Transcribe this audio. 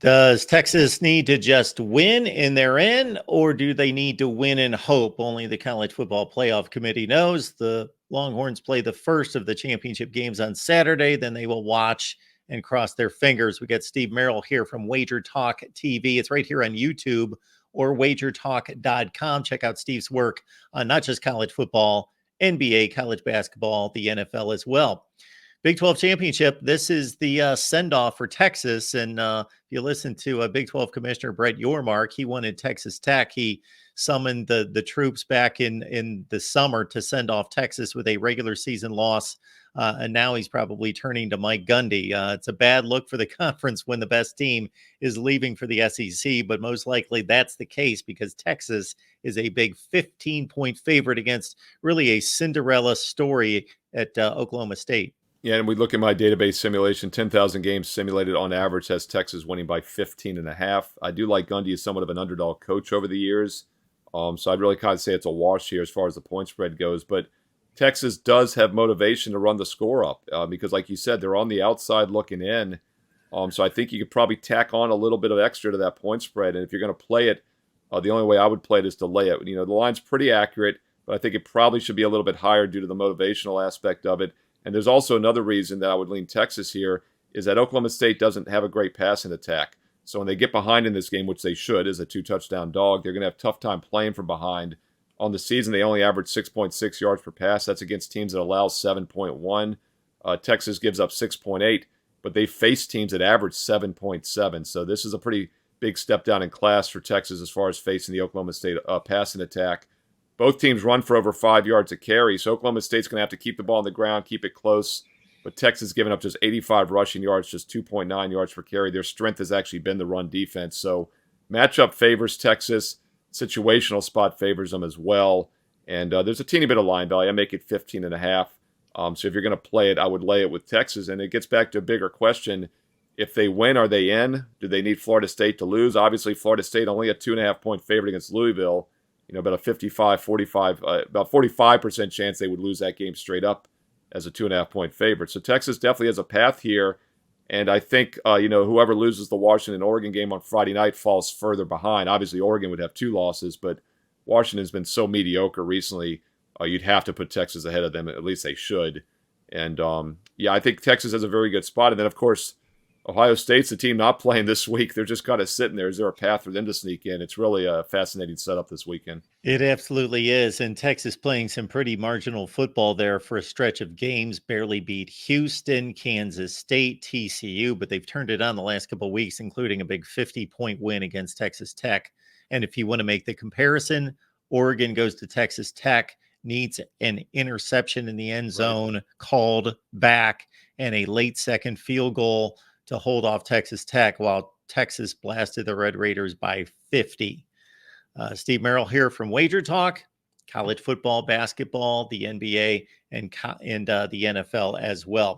Does Texas need to just win and they're in, or do they need to win and hope? Only the College Football Playoff Committee knows. The Longhorns play the first of the championship games on Saturday. Then they will watch and cross their fingers. We got Steve Merrill here from Wager Talk TV. It's right here on YouTube or wagertalk.com. Check out Steve's work on not just college football, NBA, college basketball, the NFL as well. Big 12 championship. This is the send-off for Texas. And if you listen to Big 12 Commissioner Brett Yormark, he wanted Texas Tech. He summoned the troops back in the summer to send off Texas with a regular season loss. And now he's probably turning to Mike Gundy. It's a bad look for the conference when the best team is leaving for the SEC, but most likely that's the case because Texas is a big 15-point favorite against really a Cinderella story at Oklahoma State. Yeah, and we look at my database simulation, 10,000 games simulated on average has Texas winning by 15.5. I do like Gundy as somewhat of an underdog coach over the years. So I'd really kind of say it's a wash here as far as the point spread goes. But Texas does have motivation to run the score up because, like you said, they're on the outside looking in. So I think you could probably tack on a little bit of extra to that point spread. And if you're going to play it, the only way I would play it is to lay it. You know, the line's pretty accurate, but I think it probably should be a little bit higher due to the motivational aspect of it. And there's also another reason that I would lean Texas here is that Oklahoma State doesn't have a great passing attack. So when they get behind in this game, which they should, as a 2-touchdown dog, they're going to have a tough time playing from behind. On the season, they only average 6.6 yards per pass. That's against teams that allow 7.1. Texas gives up 6.8, but they face teams that average 7.7. So this is a pretty big step down in class for Texas as far as facing the Oklahoma State passing attack. Both teams run for over 5 yards a carry, so Oklahoma State's going to have to keep the ball on the ground, keep it close. But Texas giving up just 85 rushing yards, just 2.9 yards per carry. Their strength has actually been the run defense. So matchup favors Texas. Situational spot favors them as well. And there's a teeny bit of line value. I make it 15.5. So if you're going to play it, I would lay it with Texas. And it gets back to a bigger question. If they win, are they in? Do they need Florida State to lose? Obviously, Florida State only a 2.5-point favorite against Louisville. You know, about a 45% chance they would lose that game straight up as a 2.5-point favorite. So Texas definitely has a path here. And I think, whoever loses the Washington-Oregon game on Friday night falls further behind. Obviously, Oregon would have 2 losses, but Washington's been so mediocre recently, you'd have to put Texas ahead of them. At least they should. And, I think Texas has a very good spot. And then, of course, Ohio State's the team not playing this week. They're just kind of sitting there. Is there a path for them to sneak in? It's really a fascinating setup this weekend. It absolutely is. And Texas playing some pretty marginal football there for a stretch of games. Barely beat Houston, Kansas State, TCU, but they've turned it on the last couple of weeks, including a big 50-point win against Texas Tech. And if you want to make the comparison, Oregon goes to Texas Tech, needs an interception in the end zone called back, and a late second field goal to hold off Texas Tech while Texas blasted the Red Raiders by 50. Steve Merrill here from Wager Talk, college football, basketball, the NBA, and the NFL as well.